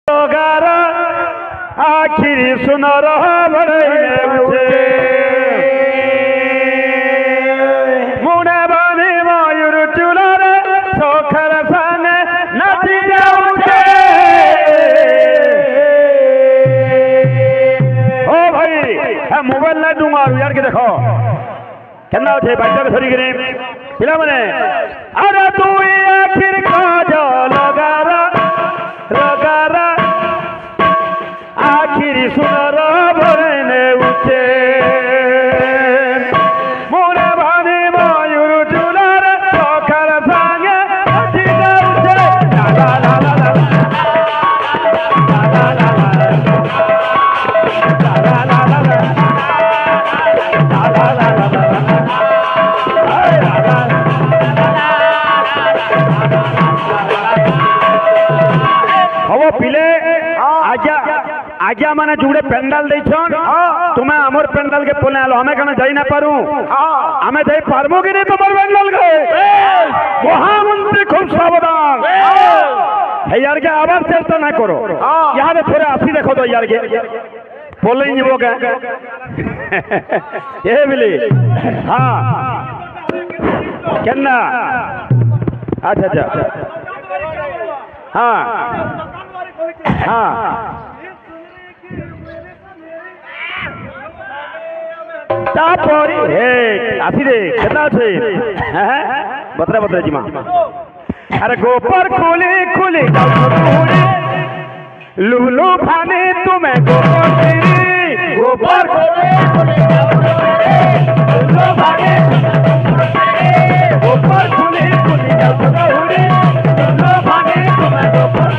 गारा आखिरी सुनो रहा बड़े मुने बानी मायूर चुलारे सोखर साने नदी जाऊंगे ओ भाई मोबाइल ना दूंगा यार के देखो क्या होते बच्चा के थोड़ी गिरे पिला मने अरे तू आखिर काजो लगारा लगारा आखिरी सुनर भरने उठे मोरे भाने मयूर चुलार सोखर सांगे हसी उठे ला ला ला ला ला ला ला पिले आज्ञा आज्ञा माने जुड़े पेंडाल देछन तुम्हें हमर पेंडाल के पोले आलो हमें कने जाई ना पारू हमें जाई पारबो कि नहीं तुम्हार पेंडाल के महामंत्री खूब सावधान है यार के आवाज चेष्टा ना करो यहाँ पे थोड़े आसी देखो तो यार के बोले ही वो क्या ये मिली हाँ क्या अच्छा अच्छा हाँ हाँ तापरी हे आसी दे कितना छे बतरा बतरा जी मां अरे गोपर खुली खुली लुलू भाने तुम्हें गोपर खुली लुलू भाने गोपर खुली खुली लुलू भाने तुम्हें गोपर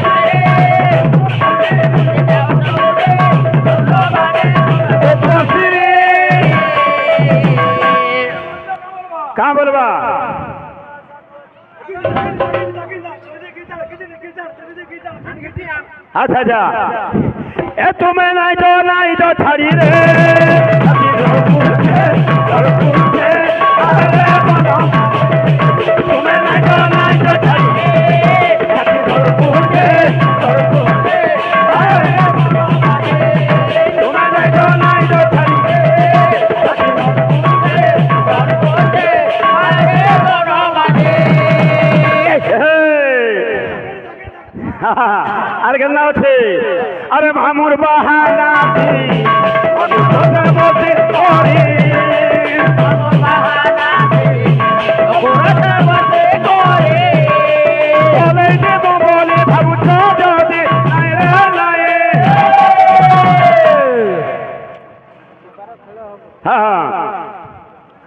कहाँ बोलबा अच्छा अच्छा ए तुम्हें नहीं तो छड़ी रे तुम्हें नहीं तो छड़ी अरे गन्ना उठे अरे मामूर बहाना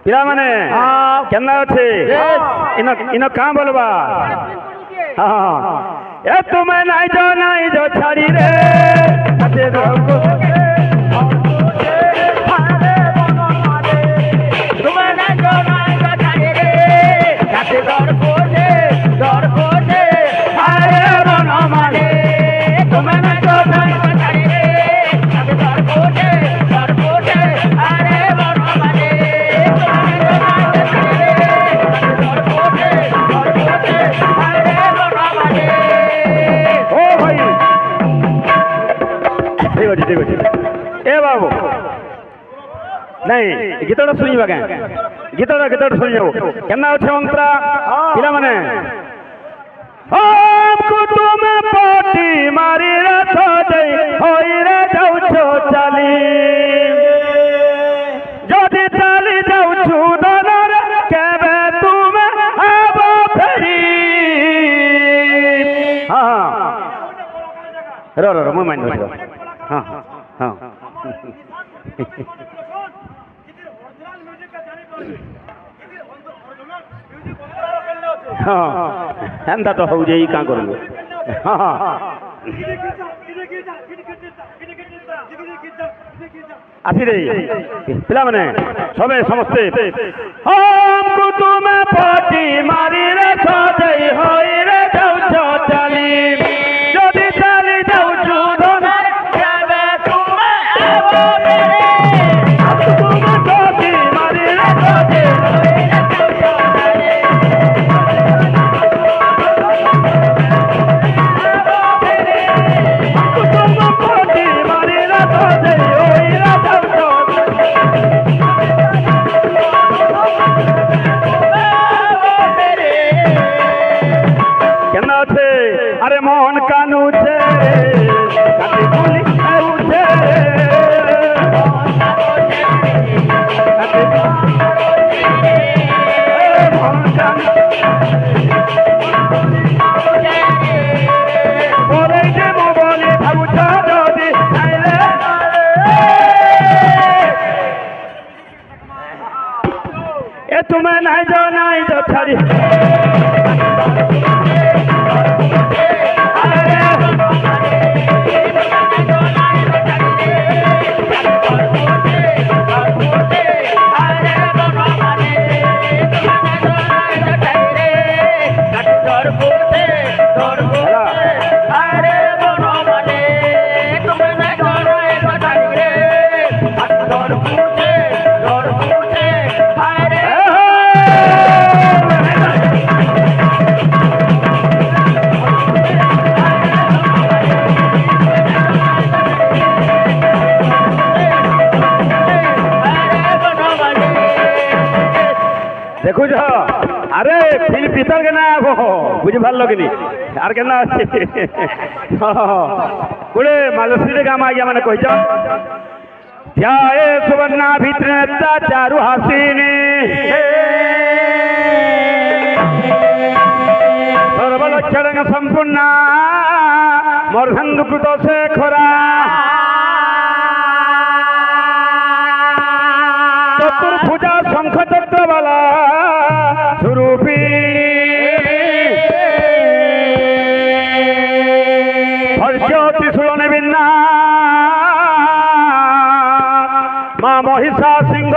पिला मने क्या उठे इन कहाँ बोलबा हाँ ए तुम्हें नहीं जो छड़ी रे तुम्हें नहीं जो छड़ी रे दर कोटे अरे बनो मारे तुम्हें नहीं जो छड़ी रे दर कोटे अरे बनो मारे ए बाबू नहीं गीतटा शुणवा क्या गीतटा शुणी जाओ क्या अच्छे मंत्रा पिला माने तुम पटी मारी रथ दई होई रे जाउछो चाली जदि चाली जाउछु दनर केबे तुम आबो फेरी हाँ रो मुझ मान हाँ हाँ हाँ एंता तो हो जाए क्या करूँगा हाँ आसी दे पिला माने सबे समस्ते हमको तुम्हें पाटी मारी रे सजई होई रे जाउछो चाली जदि चाली जाउछु धनर केबे तुमे आबो फेरी तुमे पाटी मारी रे सजई होई रे जाउछो चाली आबो फेरी উঠে কাটি গুলি উঠে পরে যে বলি ভাবুছ যদি এ তুমি নাই যা ছাড়ি দেখুছ আরে ফিল পিতর কেনা বুঝি ভাল লগিনি আর কেনা আছে কোড়ে মালশ্রী গাম আজ্ঞা মানে কইছ ধ্যায়ে সুবর্ণা ভিতরে চারু হাসিনী সর্বলক্ষণ সম্পূর্ণ মর্ধন্দুকৃত শেখরা চতুর্ভুজা শঙ্খ চক্রবালা সুরূপী ত্রিশূল নিবিন্না মা মহিষা সিংহ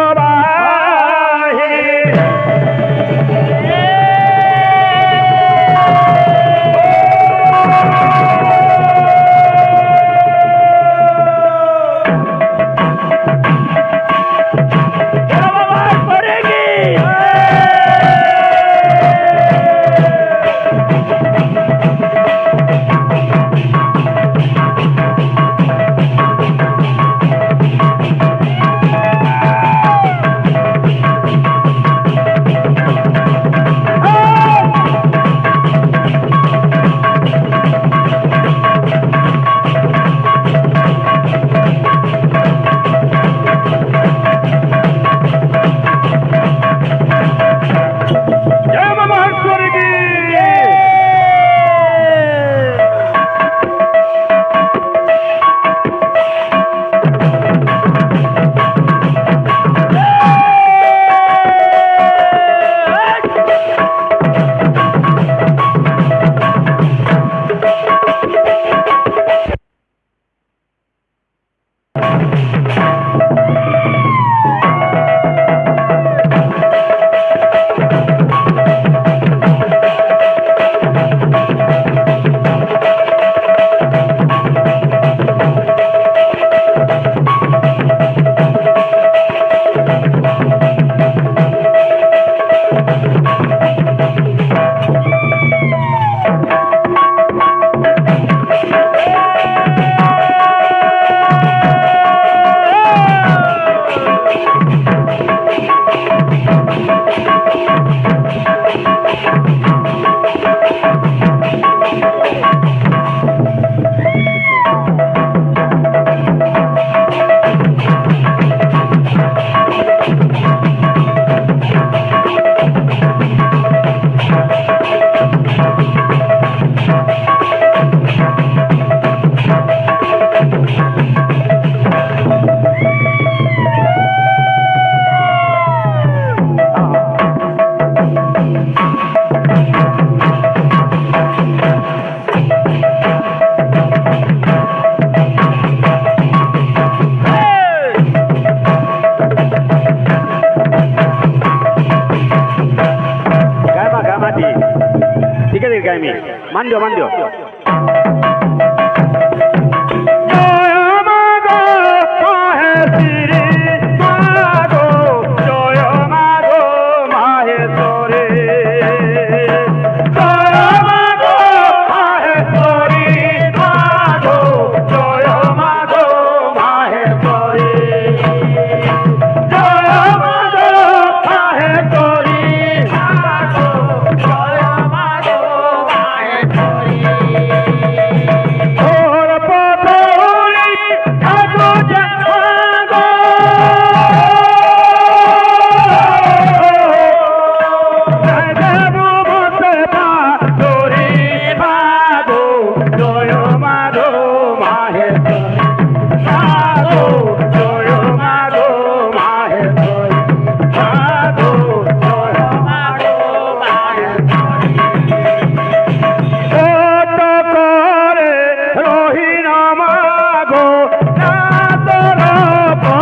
मान दियो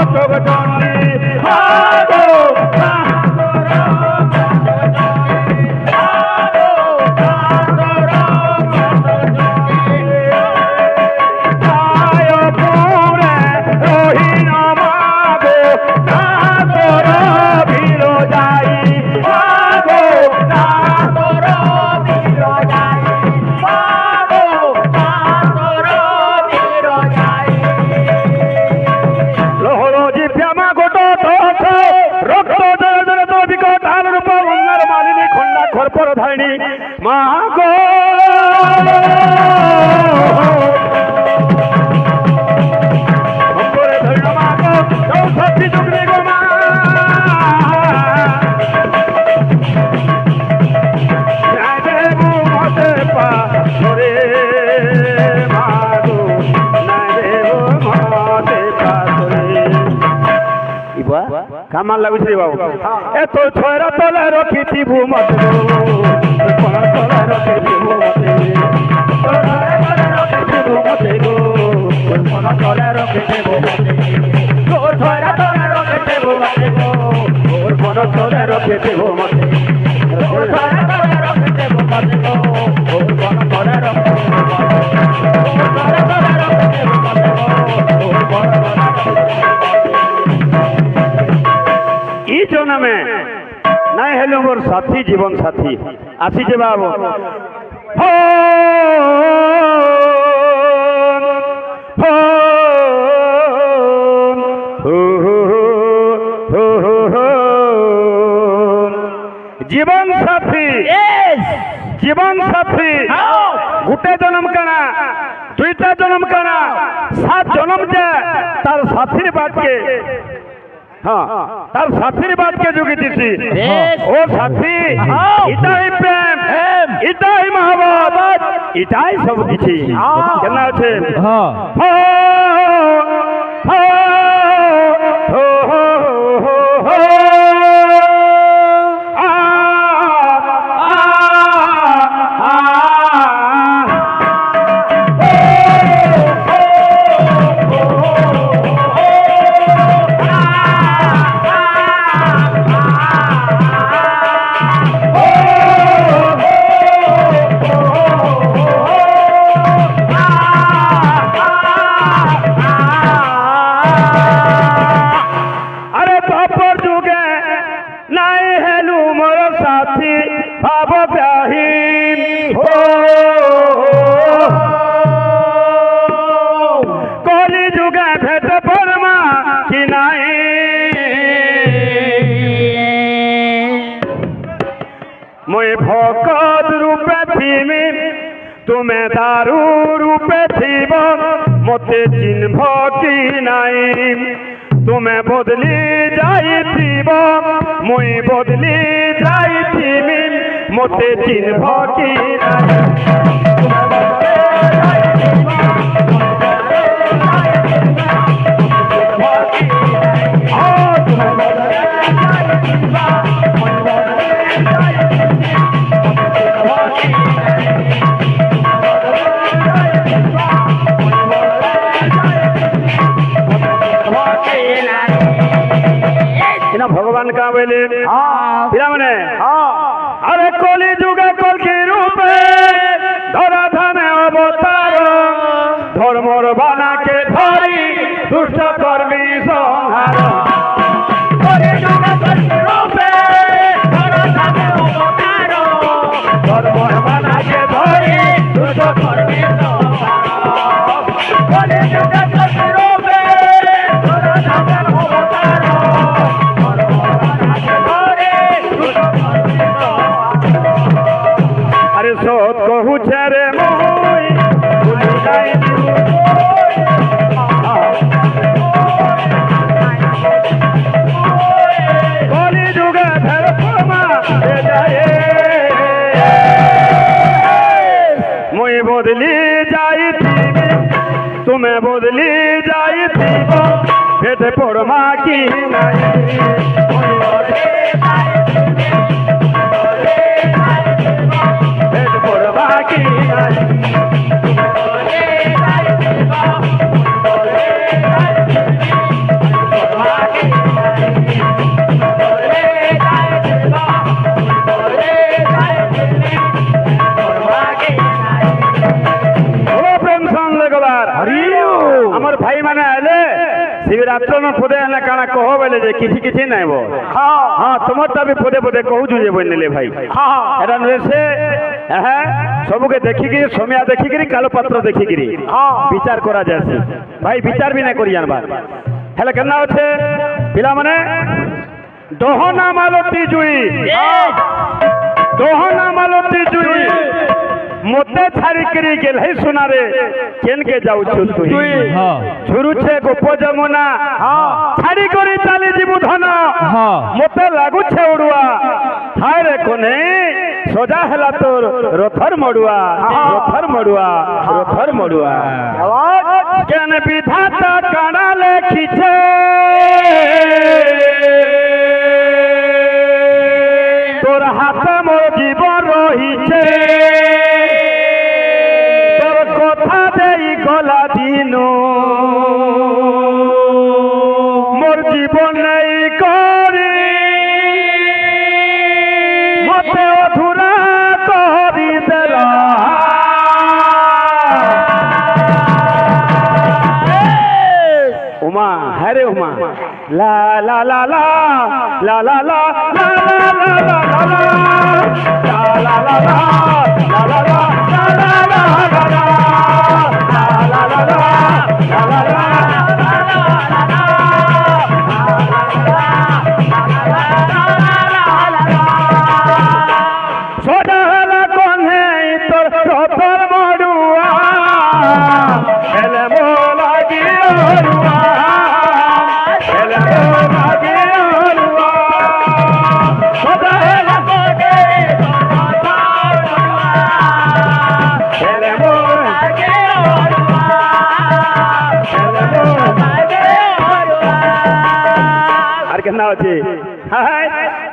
ঘটক চণ্ডী আগো মা গো ধন্য মা গো চৌষট্টি যুগনি গো মা দেবু মতে পাথরে মা গো দেবু মতে পাথরে কামাল লাগুছে রে বাবু এত ছয়রা তলে রখিছি ভূমত ই জনমে নাই হেলো মোর সাথী জীবন সাথী আসিছে বাবু জীবন সাথী জীবন সাথী গোটে জনম কানা দুইটা জনম কানা 7 জনম যে তার সাথীর বাদকে হ্যাঁ তার সাথীর বাদকে যোগী দিছি ও সাথী এটাই প্রেম এটাই মহব্বত এটাই সব কিছু কেন আছে মই ভকত রূপে থিমি তুমি দারু রূপে থিব মতে চিহ্নব কি নাই তুমি বদলি যাইথিব মই বদলি যাইথিমি মতে চিহ্নব কি নাই ভগবান কা বলে মানে আরে কলি যুগে কলকি রূপে ধরা ধামে অবতার ধর্মর বানাকে ধরি দুষ্ট কর্মী সংহার কলি যুগে কলকি রূপে ধরা ধামে অবতার ধর্মর বানাকে ধরি দুষ্ট কর্মী সংহার কলি যুগে কলকি রূপে ধরা ধামে অবতার আরে সত কহু ছেড়ে মই ভুলি যাই কলি যুগে ফের ফরমা যায় মই বদলি যাইথিবি তুমি বদলি যাইথিব ফের ফরমা কি নাই আমার ভাই মানে আইলে শিবরাত্র ন পদে এনে কাଣା কহ বলে যে কিছু কিছু নাই বো হ্যাঁ তোমার তো আমি পদে পদে কহুছু যে বললে ভাই এটা নয়েছে হ্যাঁ সবুকে দেখিকি সমিয়া দেখিকি কালো পাত্র দেখিকি বিচার করা যাচ্ছে ভাই বিচার বি না করি আনবার হেলে কেন আছে পিলা মানে দহনা মালতী জুই দহনা মালতী জুই মতে ছাড়িকি গেলে সোনারে কেনকে যাউছু তুই ঝুরুছে গোপ যমুনা ছাড়ি করি চালি ଯିବୁ ধন মতে লাগুছে উড়ুয়া হায় রে কোনে সোজা হেলা তোর রথর মড়ুয়া রথর মড়ুয়া রথর মড়ুয়া কেন বিধাতা কানা লেখিছে তোর হাতে মোর জীবন রহিছে গলা দিন মোর জীবন নেই করি মতে অধুরা করি দেলা উমা হ্যাঁ রে উমা লা লা লা লা লা লা লা লা লা লা লা কেন আছে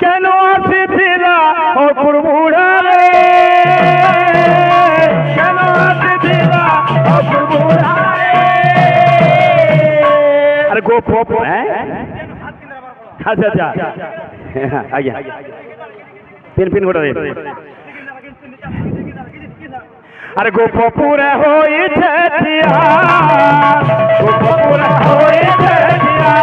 কেন আসিছিলা অপুর বুড়া রে কেন আসিছিলা অপুর বুড়া রে আরে গোপ আচ্ছা আচ্ছা আজ্ঞা পিন পিন গোটা আরে গোপপুরে হইছে ছিয়া গোপপুরে হইছে ছিয়া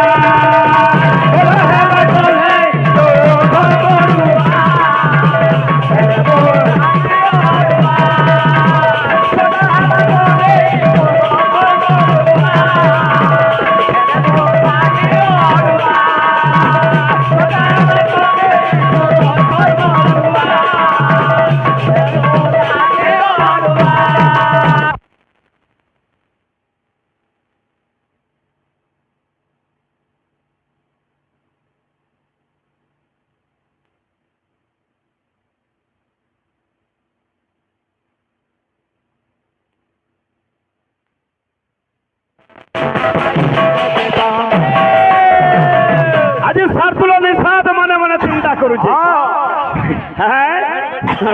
आज सार्तुल निषाद मने मने चिंता करुचे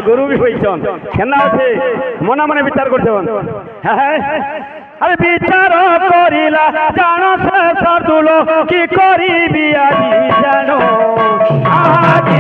गुरु भी হইছন কেন আছে মনে মনে বিচার করছন আরে বিচার করিলা জানো সে সার্তুল কি করিবি আজি জানো কি